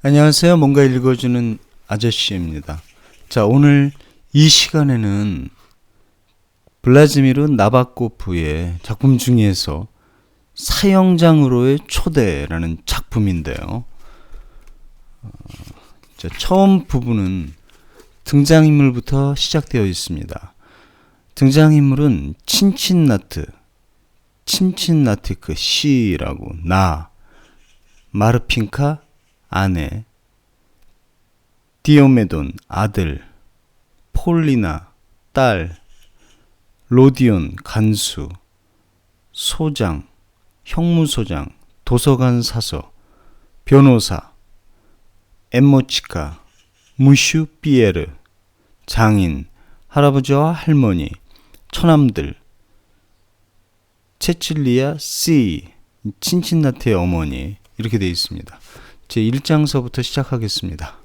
안녕하세요. 뭔가 읽어주는 아저씨입니다. 자, 오늘 이 시간에는 블라지미르 나바코프의 작품 중에서 사형장으로의 초대라는 작품인데요. 자, 처음 부분은 등장인물부터 시작되어 있습니다. 등장인물은 친친나티크 씨라고, 마르핀카 아내, 디오메돈 아들, 폴리나 딸, 로디온 간수, 소장, 형무소장, 도서관 사서, 변호사, 엠모치카, 무슈 피에르, 장인, 할아버지와 할머니, 처남들, 체칠리아 C, 친친나티의 어머니, 이렇게 되어 있습니다. 제 1장서부터 시작하겠습니다.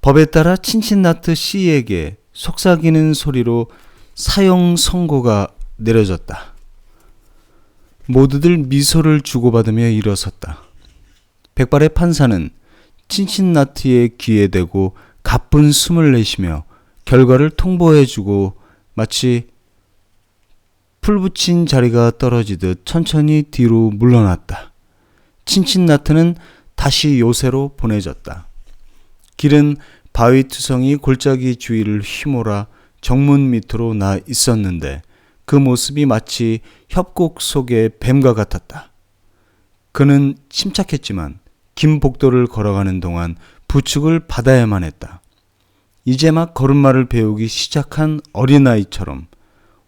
법에 따라 친친나트 C에게 속삭이는 소리로 사형 선고가 내려졌다. 모두들 미소를 주고받으며 일어섰다. 백발의 판사는 친친나트의 귀에 대고 가쁜 숨을 내쉬며 결과를 통보해주고 마치 풀 붙인 자리가 떨어지듯 천천히 뒤로 물러났다. 친친나트는 다시 요새로 보내졌다. 길은 바위투성이 골짜기 주위를 휘몰아 정문 밑으로 나 있었는데 그 모습이 마치 협곡 속의 뱀과 같았다. 그는 침착했지만 긴 복도를 걸어가는 동안 부축을 받아야만 했다. 이제 막 걸음마를 배우기 시작한 어린아이처럼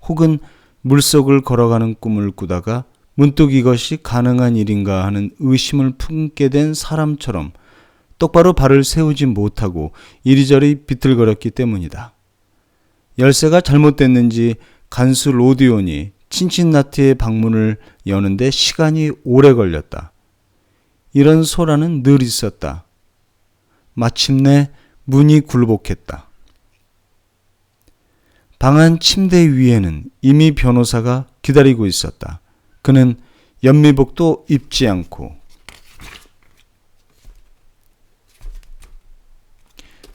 혹은 물속을 걸어가는 꿈을 꾸다가 문득 이것이 가능한 일인가 하는 의심을 품게 된 사람처럼 똑바로 발을 세우지 못하고 이리저리 비틀거렸기 때문이다. 열쇠가 잘못됐는지 간수 로디온이 친친나트의 방문을 여는데 시간이 오래 걸렸다. 이런 소란은 늘 있었다. 마침내 문이 굴복했다. 방 안 침대 위에는 이미 변호사가 기다리고 있었다. 그는 연미복도 입지 않고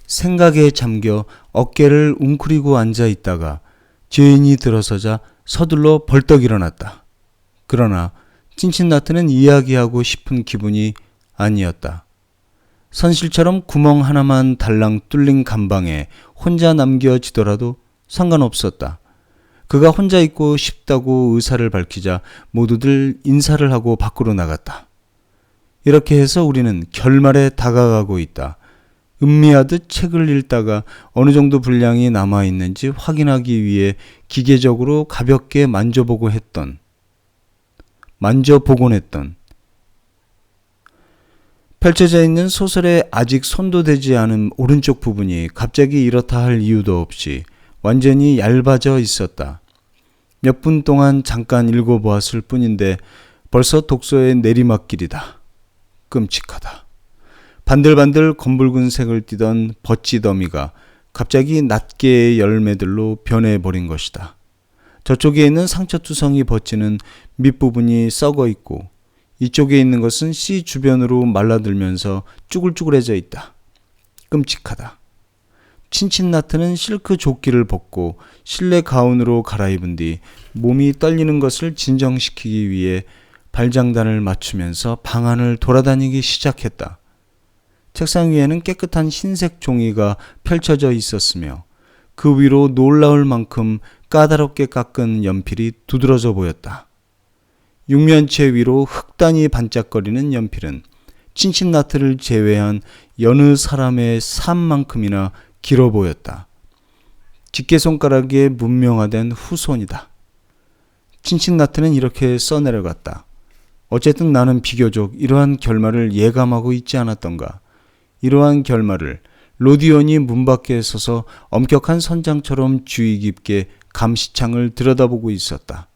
생각에 잠겨 어깨를 웅크리고 앉아 있다가 죄인이 들어서자 서둘러 벌떡 일어났다. 그러나 친친나트는 이야기하고 싶은 기분이 아니었다. 선실처럼 구멍 하나만 달랑 뚫린 감방에 혼자 남겨지더라도 상관없었다. 그가 혼자 있고 싶다고 의사를 밝히자 모두들 인사를 하고 밖으로 나갔다. 이렇게 해서 우리는 결말에 다가가고 있다. 음미하듯 책을 읽다가 어느 정도 분량이 남아있는지 확인하기 위해 기계적으로 가볍게 만져보곤 했던 펼쳐져 있는 소설에 아직 손도 대지 않은 오른쪽 부분이 갑자기 이렇다 할 이유도 없이 완전히 얇아져 있었다. 몇 분 동안 잠깐 읽어보았을 뿐인데 벌써 독서의 내리막길이다. 끔찍하다. 반들반들 검붉은 색을 띠던 버찌 더미가 갑자기 낱개의 열매들로 변해버린 것이다. 저쪽에 있는 상처투성이 버찌는 밑부분이 썩어 있고 이쪽에 있는 것은 씨 주변으로 말라들면서 쭈글쭈글해져 있다. 끔찍하다. 친친나트는 실크 조끼를 벗고 실내 가운으로 갈아입은 뒤 몸이 떨리는 것을 진정시키기 위해 발장단을 맞추면서 방 안을 돌아다니기 시작했다. 책상 위에는 깨끗한 흰색 종이가 펼쳐져 있었으며 그 위로 놀라울 만큼 까다롭게 깎은 연필이 두드러져 보였다. 육면체 위로 흑단이 반짝거리는 연필은 친친나트를 제외한 여느 사람의 삶만큼이나 길어 보였다. 집게손가락에 문명화된 후손이다. 친친나트는 이렇게 써내려갔다. 어쨌든 나는 비교적 이러한 결말을 예감하고 있지 않았던가. 이러한 결말을 로디온이 문 밖에 서서 엄격한 선장처럼 주의 깊게 감시창을 들여다보고 있었다.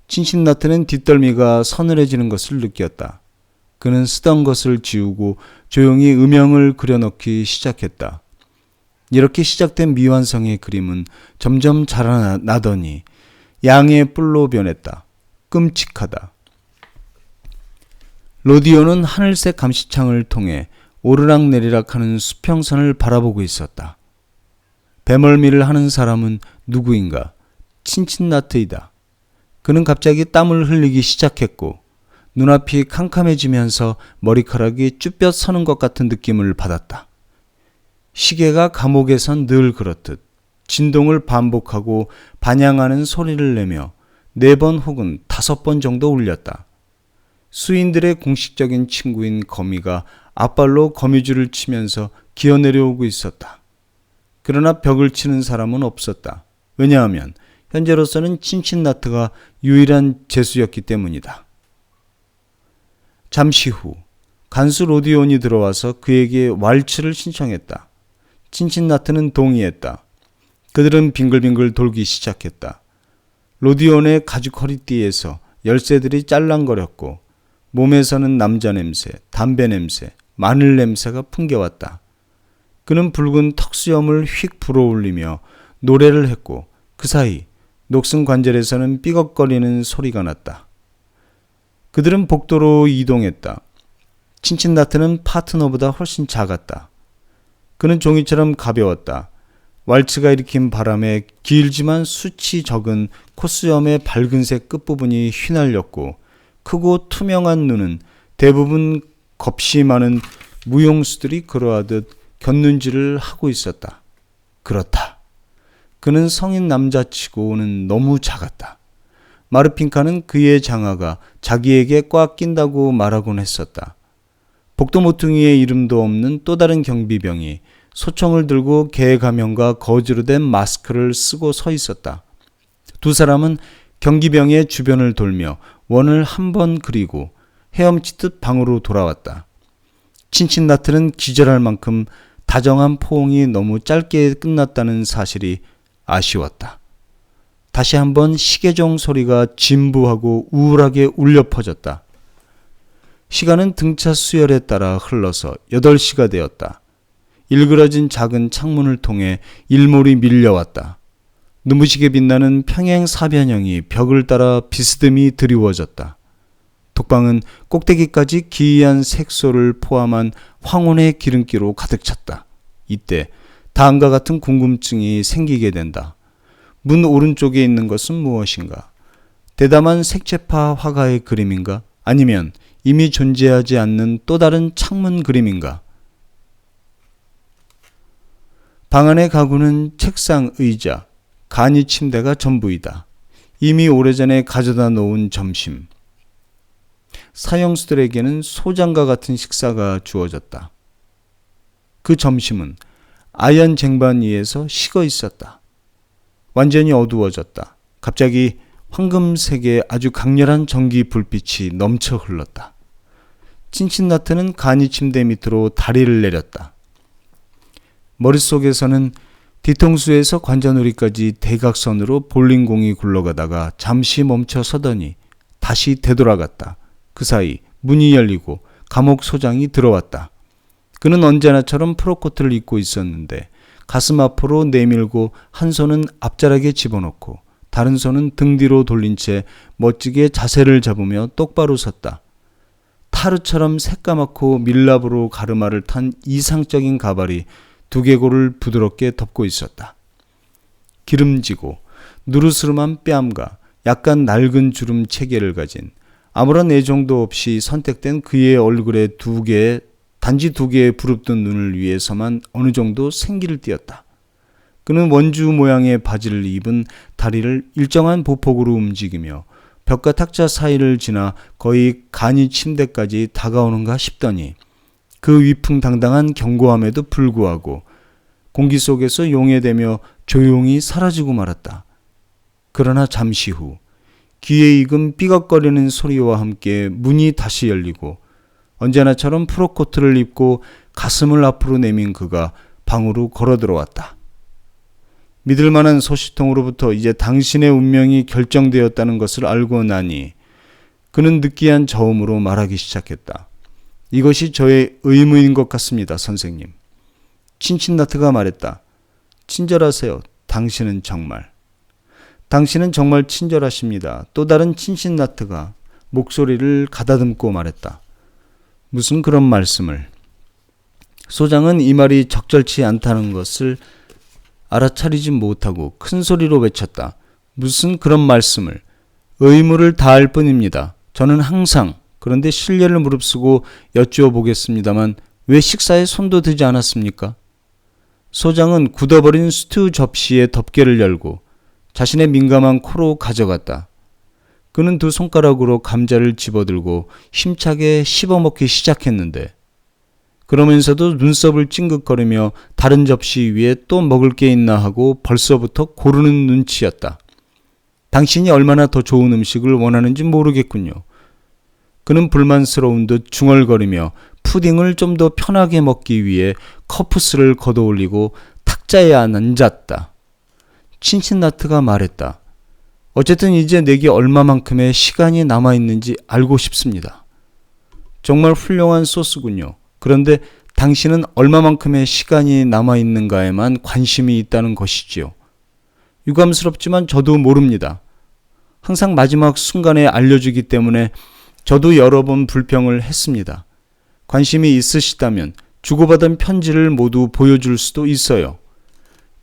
친친나트는 뒷덜미가 서늘해지는 것을 느꼈다. 그는 쓰던 것을 지우고 조용히 음영을 그려넣기 시작했다. 이렇게 시작된 미완성의 그림은 점점 자라나더니 양의 뿔로 변했다. 끔찍하다. 로디오는 하늘색 감시창을 통해 오르락내리락하는 수평선을 바라보고 있었다. 배멀미를 하는 사람은 누구인가? 친친나트이다. 그는 갑자기 땀을 흘리기 시작했고 눈앞이 캄캄해지면서 머리카락이 쭈뼛 서는 것 같은 느낌을 받았다. 시계가 감옥에선 늘 그렇듯 진동을 반복하고 반향하는 소리를 내며 4번 혹은 5번 정도 울렸다. 수인들의 공식적인 친구인 거미가 앞발로 거미줄을 치면서 기어 내려오고 있었다. 그러나 벽을 치는 사람은 없었다. 왜냐하면 현재로서는 친친나트가 유일한 죄수였기 때문이다. 잠시 후 간수 로디온이 들어와서 그에게 왈츠를 신청했다. 친친나트는 동의했다. 그들은 빙글빙글 돌기 시작했다. 로디온의 가죽 허리띠에서 열쇠들이 짤랑거렸고 몸에서는 남자 냄새, 담배 냄새, 마늘 냄새가 풍겨왔다. 그는 붉은 턱수염을 휙 불어올리며 노래를 했고 그 사이 녹슨 관절에서는 삐걱거리는 소리가 났다. 그들은 복도로 이동했다. 친친나트는 파트너보다 훨씬 작았다. 그는 종이처럼 가벼웠다. 왈츠가 일으킨 바람에 길지만 수치 적은 콧수염의 밝은색 끝부분이 휘날렸고 크고 투명한 눈은 대부분 겁이 많은 무용수들이 그러하듯 곁눈질을 하고 있었다. 그렇다. 그는 성인 남자치고는 너무 작았다. 마르핀카는 그의 장화가 자기에게 꽉 낀다고 말하곤 했었다. 복도 모퉁이의 이름도 없는 또 다른 경비병이 소총을 들고 개 가면과 거즈로 된 마스크를 쓰고 서 있었다. 두 사람은 경기병의 주변을 돌며 원을 한 번 그리고 헤엄치듯 방으로 돌아왔다. 친친나트는 기절할 만큼 다정한 포옹이 너무 짧게 끝났다는 사실이 아쉬웠다. 다시 한번 시계종 소리가 진부하고 우울하게 울려 퍼졌다. 시간은 등차 수열에 따라 흘러서 8시가 되었다. 일그러진 작은 창문을 통해 일몰이 밀려왔다. 눈부시게 빛나는 평행 사변형이 벽을 따라 비스듬히 드리워졌다. 독방은 꼭대기까지 기이한 색소를 포함한 황혼의 기름기로 가득 찼다. 이때 다음과 같은 궁금증이 생기게 된다. 문 오른쪽에 있는 것은 무엇인가? 대담한 색채파 화가의 그림인가? 아니면 이미 존재하지 않는 또 다른 창문 그림인가? 방 안의 가구는 책상, 의자, 간이 침대가 전부이다. 이미 오래전에 가져다 놓은 점심. 사형수들에게는 소장과 같은 식사가 주어졌다. 그 점심은 아연 쟁반 위에서 식어 있었다. 완전히 어두워졌다. 갑자기 황금색의 아주 강렬한 전기 불빛이 넘쳐 흘렀다. 친친나트는 간이 침대 밑으로 다리를 내렸다. 머릿속에서는 뒤통수에서 관자놀이까지 대각선으로 볼링공이 굴러가다가 잠시 멈춰 서더니 다시 되돌아갔다. 그 사이 문이 열리고 감옥 소장이 들어왔다. 그는 언제나처럼 프로코트를 입고 있었는데 가슴 앞으로 내밀고 한 손은 앞자락에 집어넣고 다른 손은 등 뒤로 돌린 채 멋지게 자세를 잡으며 똑바로 섰다. 타르처럼 새까맣고 밀랍으로 가르마를 탄 이상적인 가발이 두개골을 부드럽게 덮고 있었다. 기름지고 누르스름한 뺨과 약간 낡은 주름 체계를 가진 아무런 애정도 없이 선택된 그의 얼굴에 단지 두 개의 부릅뜬 눈을 위해서만 어느 정도 생기를 띄었다. 그는 원주 모양의 바지를 입은 다리를 일정한 보폭으로 움직이며 벽과 탁자 사이를 지나 거의 간이 침대까지 다가오는가 싶더니 그 위풍당당한 견고함에도 불구하고 공기 속에서 용해되며 조용히 사라지고 말았다. 그러나 잠시 후 귀에 익은 삐걱거리는 소리와 함께 문이 다시 열리고 언제나처럼 프로코트를 입고 가슴을 앞으로 내민 그가 방으로 걸어 들어왔다. 믿을 만한 소식통으로부터 이제 당신의 운명이 결정되었다는 것을 알고 나니 그는 느끼한 저음으로 말하기 시작했다. 이것이 저의 의무인 것 같습니다, 선생님. 친친나트가 말했다. 친절하세요. 당신은 정말 친절하십니다. 또 다른 친친나트가 목소리를 가다듬고 말했다. 무슨 그런 말씀을. 소장은 이 말이 적절치 않다는 것을 알아차리지 못하고 큰 소리로 외쳤다. 무슨 그런 말씀을. 의무를 다할 뿐입니다. 저는 항상, 그런데 실례를 무릅쓰고 여쭈어 보겠습니다만 왜 식사에 손도 대지 않았습니까? 소장은 굳어버린 스튜 접시의 덮개를 열고 자신의 민감한 코로 가져갔다. 그는 두 손가락으로 감자를 집어들고 힘차게 씹어먹기 시작했는데 그러면서도 눈썹을 찡긋거리며 다른 접시 위에 또 먹을 게 있나 하고 벌써부터 고르는 눈치였다. 당신이 얼마나 더 좋은 음식을 원하는지 모르겠군요. 그는 불만스러운 듯 중얼거리며 푸딩을 좀 더 편하게 먹기 위해 커프스를 걷어올리고 탁자에 앉았다. 친친나트가 말했다. 어쨌든 이제 내게 얼마만큼의 시간이 남아있는지 알고 싶습니다. 정말 훌륭한 소스군요. 그런데 당신은 얼마만큼의 시간이 남아있는가에만 관심이 있다는 것이지요. 유감스럽지만 저도 모릅니다. 항상 마지막 순간에 알려주기 때문에 저도 여러 번 불평을 했습니다. 관심이 있으시다면 주고받은 편지를 모두 보여줄 수도 있어요.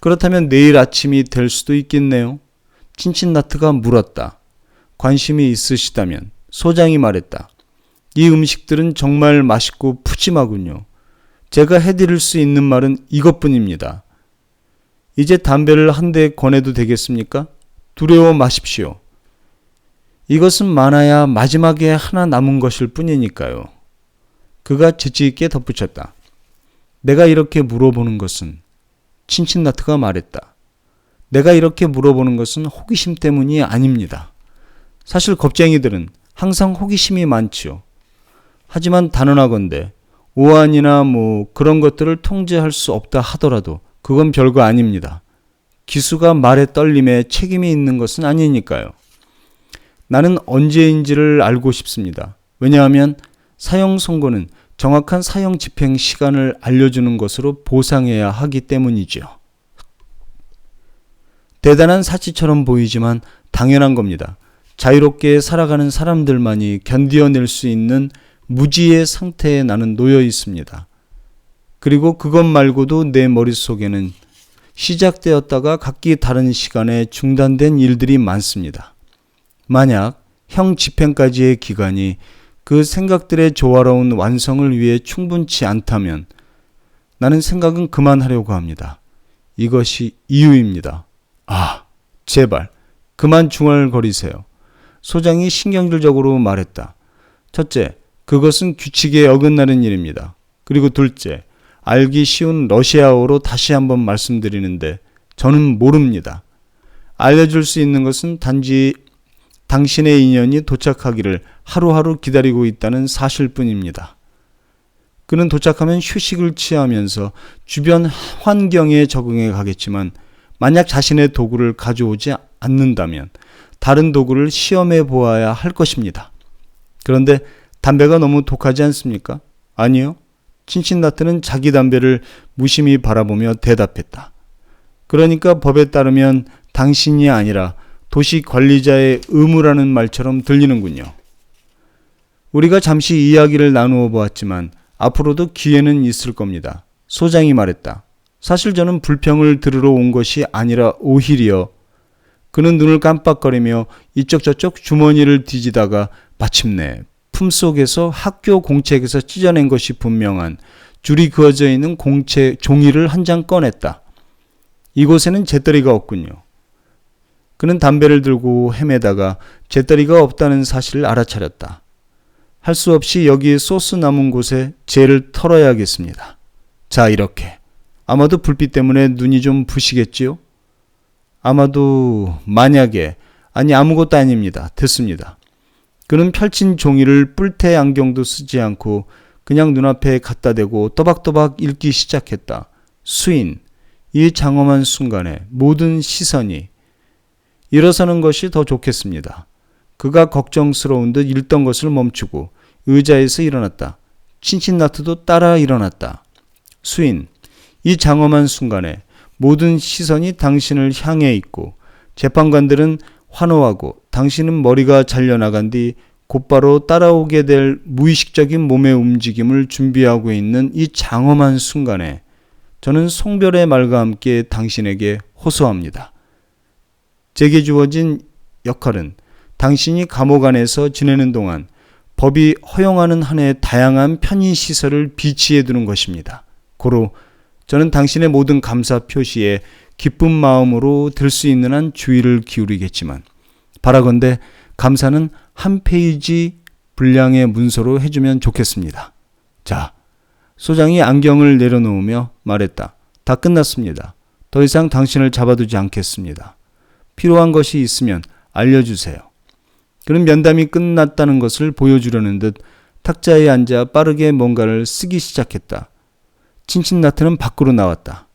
그렇다면 내일 아침이 될 수도 있겠네요. 친친나트가 물었다. 관심이 있으시다면. 소장이 말했다. 이 음식들은 정말 맛있고 푸짐하군요. 제가 해드릴 수 있는 말은 이것뿐입니다. 이제 담배를 한 대 권해도 되겠습니까? 두려워 마십시오. 이것은 많아야 마지막에 하나 남은 것일 뿐이니까요. 그가 재치 있게 덧붙였다. 내가 이렇게 물어보는 것은, 친친나트가 말했다. 내가 이렇게 물어보는 것은 호기심 때문이 아닙니다. 사실 겁쟁이들은 항상 호기심이 많지요. 하지만 단언하건대 오한이나 그런 것들을 통제할 수 없다 하더라도 그건 별거 아닙니다. 기수가 말의 떨림에 책임이 있는 것은 아니니까요. 나는 언제인지를 알고 싶습니다. 왜냐하면 사형 선고는 정확한 사형 집행 시간을 알려주는 것으로 보상해야 하기 때문이지요. 대단한 사치처럼 보이지만 당연한 겁니다. 자유롭게 살아가는 사람들만이 견디어낼 수 있는 무지의 상태에 나는 놓여 있습니다. 그리고 그것 말고도 내 머릿속에는 시작되었다가 각기 다른 시간에 중단된 일들이 많습니다. 만약 형 집행까지의 기간이 그 생각들의 조화로운 완성을 위해 충분치 않다면 나는 생각은 그만하려고 합니다. 이것이 이유입니다. 제발 그만 중얼거리세요. 소장이 신경질적으로 말했다. 첫째, 그것은 규칙에 어긋나는 일입니다. 그리고 둘째, 알기 쉬운 러시아어로 다시 한번 말씀드리는데 저는 모릅니다. 알려줄 수 있는 것은 단지 당신의 인연이 도착하기를 하루하루 기다리고 있다는 사실뿐입니다. 그는 도착하면 휴식을 취하면서 주변 환경에 적응해 가겠지만 만약 자신의 도구를 가져오지 않는다면 다른 도구를 시험해 보아야 할 것입니다. 그런데 담배가 너무 독하지 않습니까? 아니요. 친친나트는 자기 담배를 무심히 바라보며 대답했다. 그러니까 법에 따르면 당신이 아니라 도시 관리자의 의무라는 말처럼 들리는군요. 우리가 잠시 이야기를 나누어 보았지만 앞으로도 기회는 있을 겁니다. 소장이 말했다. 사실 저는 불평을 들으러 온 것이 아니라 오히려. 그는 눈을 깜빡거리며 이쪽저쪽 주머니를 뒤지다가 마침내 품속에서 학교 공책에서 찢어낸 것이 분명한 줄이 그어져 있는 공책 종이를 한 장 꺼냈다. 이곳에는 재떨이가 없군요. 그는 담배를 들고 헤매다가 재떨이가 없다는 사실을 알아차렸다. 할 수 없이 여기 소스 남은 곳에 재를 털어야겠습니다. 자, 이렇게. 아마도 불빛 때문에 눈이 좀 부시겠지요? 아마도 만약에 아무것도 아닙니다. 됐습니다. 그는 펼친 종이를 뿔테 안경도 쓰지 않고 그냥 눈앞에 갖다 대고 또박또박 읽기 시작했다. 수인, 이 장엄한 순간에 모든 시선이 일어서는 것이 더 좋겠습니다. 그가 걱정스러운 듯 읽던 것을 멈추고 의자에서 일어났다. 친친나트도 따라 일어났다. 수인, 이 장엄한 순간에 모든 시선이 당신을 향해 있고 재판관들은 환호하고 당신은 머리가 잘려나간 뒤 곧바로 따라오게 될 무의식적인 몸의 움직임을 준비하고 있는 이 장엄한 순간에 저는 송별의 말과 함께 당신에게 호소합니다. 제게 주어진 역할은 당신이 감옥 안에서 지내는 동안 법이 허용하는 한의 다양한 편의시설을 비치해 두는 것입니다. 고로 저는 당신의 모든 감사 표시에 기쁜 마음으로 들 수 있는 한 주의를 기울이겠지만 바라건대 감사는 한 페이지 분량의 문서로 해주면 좋겠습니다. 자, 소장이 안경을 내려놓으며 말했다. 다 끝났습니다. 더 이상 당신을 잡아두지 않겠습니다. 필요한 것이 있으면 알려주세요. 그는 면담이 끝났다는 것을 보여주려는 듯 탁자에 앉아 빠르게 뭔가를 쓰기 시작했다. 친친나트는 밖으로 나왔다.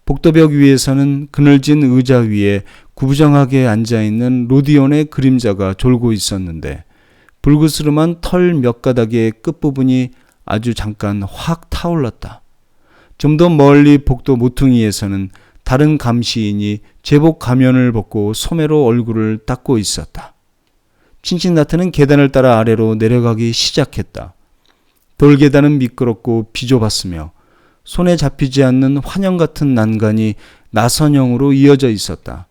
복도벽 위에서는 그늘진 의자 위에 구부정하게 앉아있는 로디온의 그림자가 졸고 있었는데 불그스름한 털 몇 가닥의 끝부분이 아주 잠깐 확 타올랐다. 좀 더 멀리 복도 모퉁이에서는 다른 감시인이 제복 가면을 벗고 소매로 얼굴을 닦고 있었다. 친친나트는 계단을 따라 아래로 내려가기 시작했다. 돌계단은 미끄럽고 비좁았으며 손에 잡히지 않는 환영 같은 난간이 나선형으로 이어져 있었다.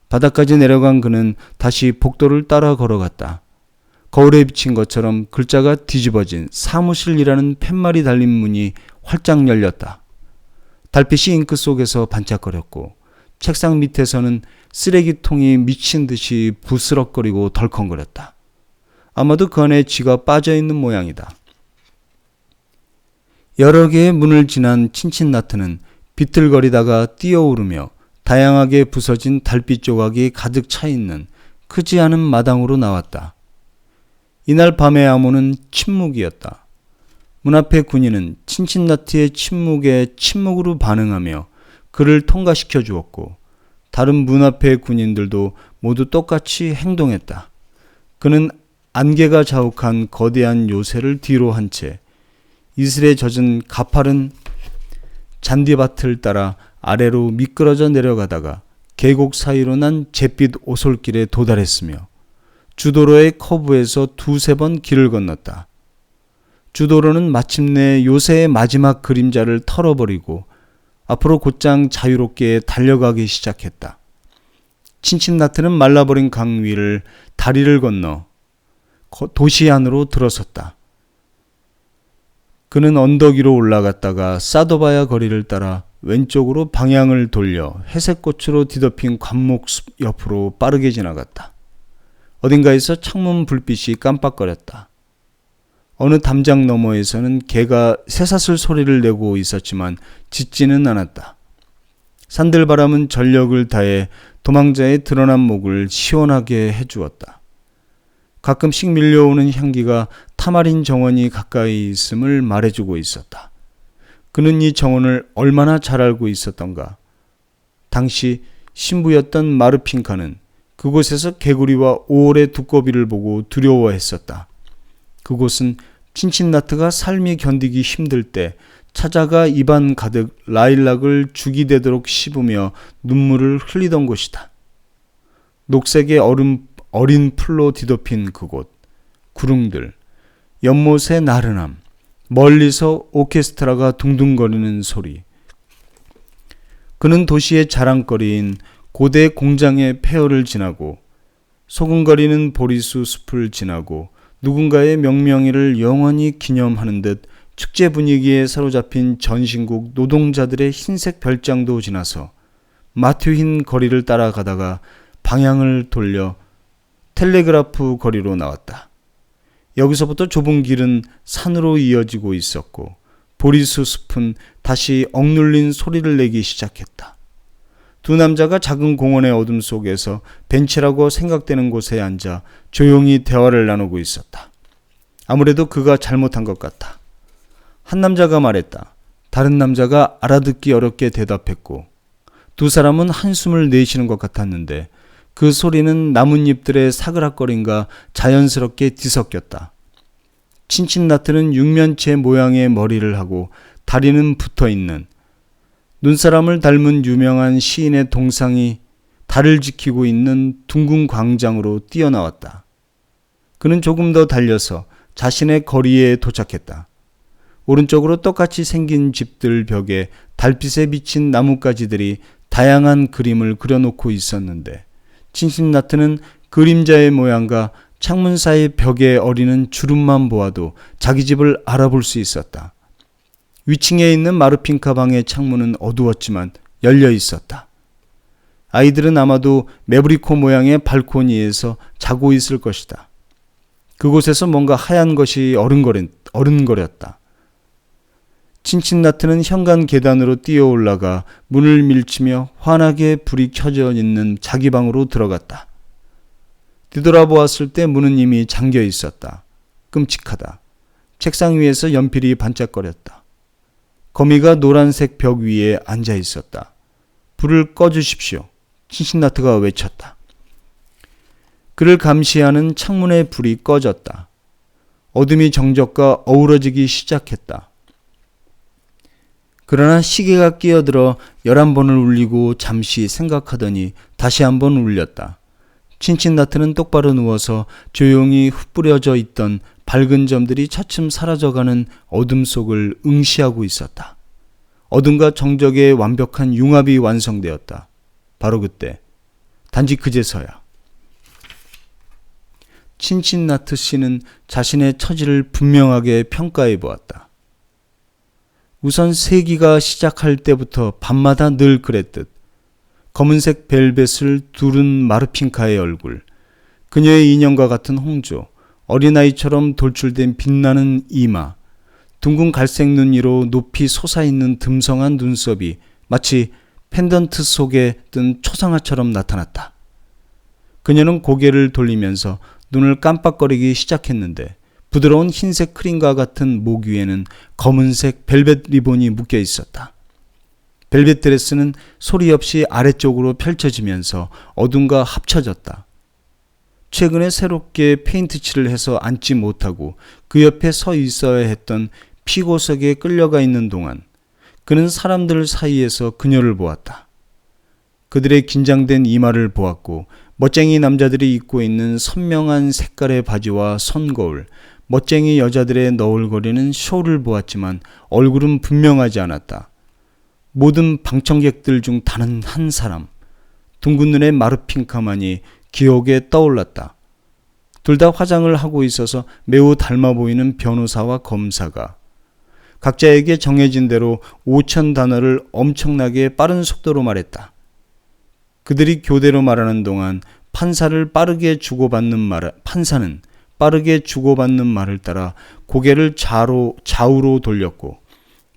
바닥까지 내려간 그는 다시 복도를 따라 걸어갔다. 거울에 비친 것처럼 글자가 뒤집어진 사무실이라는 팻말이 달린 문이 활짝 열렸다. 달빛이 잉크 속에서 반짝거렸고 책상 밑에서는 쓰레기통이 미친 듯이 부스럭거리고 덜컹거렸다. 아마도 그 안에 쥐가 빠져있는 모양이다. 여러 개의 문을 지난 친친나트는 비틀거리다가 뛰어오르며 다양하게 부서진 달빛 조각이 가득 차 있는 크지 않은 마당으로 나왔다. 이날 밤의 암호는 침묵이었다. 문 앞의 군인은 친친나트의 침묵에 침묵으로 반응하며 그를 통과시켜 주었고 다른 문 앞의 군인들도 모두 똑같이 행동했다. 그는 안개가 자욱한 거대한 요새를 뒤로 한 채 이슬에 젖은 가파른 잔디밭을 따라 아래로 미끄러져 내려가다가 계곡 사이로 난 잿빛 오솔길에 도달했으며 주도로의 커브에서 두세 번 길을 건넜다. 주도로는 마침내 요새의 마지막 그림자를 털어버리고 앞으로 곧장 자유롭게 달려가기 시작했다. 친친나트는 말라버린 강 위를 다리를 건너 도시 안으로 들어섰다. 그는 언덕 위로 올라갔다가 사도바야 거리를 따라 왼쪽으로 방향을 돌려 회색꽃으로 뒤덮인 관목숲 옆으로 빠르게 지나갔다. 어딘가에서 창문 불빛이 깜빡거렸다. 어느 담장 너머에서는 개가 쇠사슬 소리를 내고 있었지만 짖지는 않았다. 산들바람은 전력을 다해 도망자의 드러난 목을 시원하게 해주었다. 가끔씩 밀려오는 향기가 타마린 정원이 가까이 있음을 말해주고 있었다. 그는 이 정원을 얼마나 잘 알고 있었던가. 당시 신부였던 마르핀카는 그곳에서 개구리와 오월의 두꺼비를 보고 두려워했었다. 그곳은 친친나트가 삶이 견디기 힘들 때 찾아가 입안 가득 라일락을 죽이 되도록 씹으며 눈물을 흘리던 곳이다. 녹색의 어린 풀로 뒤덮인 그곳, 구릉들, 연못의 나른함, 멀리서 오케스트라가 둥둥거리는 소리. 그는 도시의 자랑거리인 고대 공장의 폐허를 지나고 소근거리는 보리수 숲을 지나고 누군가의 명명일을 영원히 기념하는 듯 축제 분위기에 사로잡힌 전신국 노동자들의 흰색 별장도 지나서 마튜흰 거리를 따라가다가 방향을 돌려 텔레그라프 거리로 나왔다. 여기서부터 좁은 길은 산으로 이어지고 있었고 보리수 숲은 다시 억눌린 소리를 내기 시작했다. 두 남자가 작은 공원의 어둠 속에서 벤치라고 생각되는 곳에 앉아 조용히 대화를 나누고 있었다. 아무래도 그가 잘못한 것 같다. 한 남자가 말했다. 다른 남자가 알아듣기 어렵게 대답했고 두 사람은 한숨을 내쉬는 것 같았는데 그 소리는 나뭇잎들의 사그락거림과 자연스럽게 뒤섞였다. 친친나트는 육면체 모양의 머리를 하고 다리는 붙어있는 눈사람을 닮은 유명한 시인의 동상이 달을 지키고 있는 둥근 광장으로 뛰어나왔다. 그는 조금 더 달려서 자신의 거리에 도착했다. 오른쪽으로 똑같이 생긴 집들 벽에 달빛에 비친 나뭇가지들이 다양한 그림을 그려놓고 있었는데 친친나트는 그림자의 모양과 창문 사이 벽에 어리는 주름만 보아도 자기 집을 알아볼 수 있었다. 위층에 있는 마르핀카 방의 창문은 어두웠지만 열려 있었다. 아이들은 아마도 메브리코 모양의 발코니에서 자고 있을 것이다. 그곳에서 뭔가 하얀 것이 어른거렸다. 친친나트는 현관 계단으로 뛰어 올라가 문을 밀치며 환하게 불이 켜져 있는 자기 방으로 들어갔다. 뒤돌아보았을 때 문은 이미 잠겨 있었다. 끔찍하다. 책상 위에서 연필이 반짝거렸다. 거미가 노란색 벽 위에 앉아 있었다. 불을 꺼주십시오. 친친나트가 외쳤다. 그를 감시하는 창문의 불이 꺼졌다. 어둠이 정적과 어우러지기 시작했다. 그러나 시계가 끼어들어 11번을 울리고 잠시 생각하더니 다시 한번 울렸다. 친친나트는 똑바로 누워서 조용히 흩뿌려져 있던 밝은 점들이 차츰 사라져가는 어둠 속을 응시하고 있었다. 어둠과 정적의 완벽한 융합이 완성되었다. 바로 그때, 단지 그제서야 친친나트 씨는 자신의 처지를 분명하게 평가해 보았다. 우선 세기가 시작할 때부터 밤마다 늘 그랬듯 검은색 벨벳을 두른 마르핀카의 얼굴, 그녀의 인형과 같은 홍조, 어린아이처럼 돌출된 빛나는 이마, 둥근 갈색 눈 위로 높이 솟아있는 듬성한 눈썹이 마치 펜던트 속에 뜬 초상화처럼 나타났다. 그녀는 고개를 돌리면서 눈을 깜빡거리기 시작했는데 부드러운 흰색 크림과 같은 목 위에는 검은색 벨벳 리본이 묶여 있었다. 벨벳 드레스는 소리 없이 아래쪽으로 펼쳐지면서 어둠과 합쳐졌다. 최근에 새롭게 페인트 칠을 해서 앉지 못하고 그 옆에 서 있어야 했던 피고석에 끌려가 있는 동안 그는 사람들 사이에서 그녀를 보았다. 그들의 긴장된 이마를 보았고 멋쟁이 남자들이 입고 있는 선명한 색깔의 바지와 손거울, 멋쟁이 여자들의 너울거리는 쇼를 보았지만 얼굴은 분명하지 않았다. 모든 방청객들 중 단 한 사람, 둥근 눈의 마르핀카만이 기억에 떠올랐다. 둘 다 화장을 하고 있어서 매우 닮아 보이는 변호사와 검사가 각자에게 정해진 대로 5,000 단어를 엄청나게 빠른 속도로 말했다. 그들이 교대로 말하는 동안 판사는 빠르게 주고받는 말을 따라 고개를 좌우로 돌렸고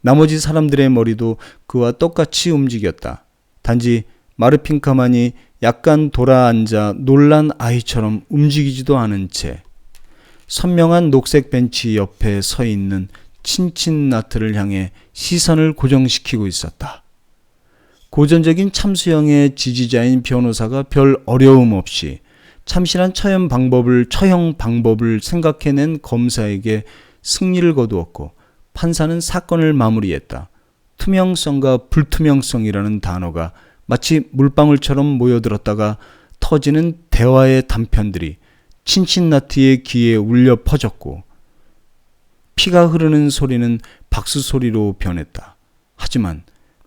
나머지 사람들의 머리도 그와 똑같이 움직였다. 단지 마르핀카만이 약간 돌아앉아 놀란 아이처럼 움직이지도 않은 채 선명한 녹색 벤치 옆에 서 있는 친친나트를 향해 시선을 고정시키고 있었다. 고전적인 참수형의 지지자인 변호사가 별 어려움 없이 참신한 처형 방법을 생각해낸 검사에게 승리를 거두었고 판사는 사건을 마무리했다. 투명성과 불투명성이라는 단어가 마치 물방울처럼 모여들었다가 터지는 대화의 단편들이 친친나트의 귀에 울려 퍼졌고 피가 흐르는 소리는 박수 소리로 변했다. 하지만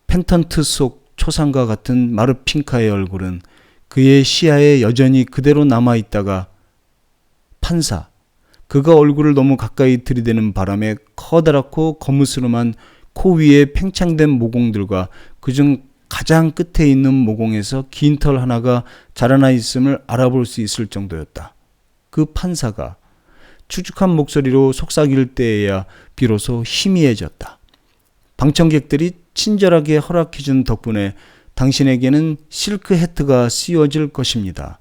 펜턴트 속 초상과 같은 마르핀카의 얼굴은 그의 시야에 여전히 그대로 남아있다가 판사, 그가 얼굴을 너무 가까이 들이대는 바람에 커다랗고 거무스름한 코 위에 팽창된 모공들과 그중 가장 끝에 있는 모공에서 긴 털 하나가 자라나 있음을 알아볼 수 있을 정도였다. 그 판사가 축축한 목소리로 속삭일 때에야 비로소 희미해졌다. 방청객들이 친절하게 허락해준 덕분에 당신에게는 실크 해트가 씌워질 것입니다.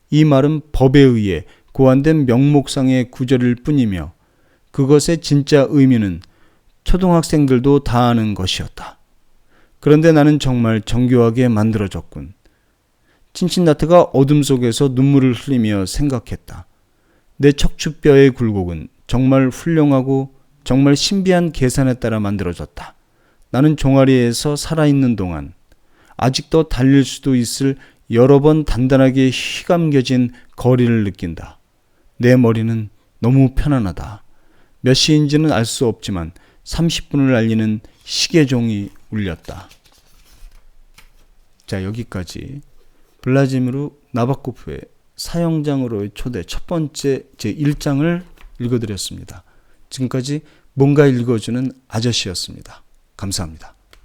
이 말은 법에 의해 고안된 명목상의 구절일 뿐이며 그것의 진짜 의미는 초등학생들도 다 아는 것이었다. 그런데 나는 정말 정교하게 만들어졌군. 친친나트가 어둠 속에서 눈물을 흘리며 생각했다. 내 척추뼈의 굴곡은 정말 훌륭하고 정말 신비한 계산에 따라 만들어졌다. 나는 종아리에서 살아있는 동안 아직도 달릴 수도 있을 여러 번 단단하게 휘감겨진 거리를 느낀다. 내 머리는 너무 편안하다. 몇 시인지는 알 수 없지만 30분을 알리는 시계종이 울렸다. 자, 여기까지 블라지미르 나바코프의 사형장으로의 초대 첫 번째 제1장을 읽어드렸습니다. 지금까지 뭔가 읽어주는 아저씨였습니다. 감사합니다.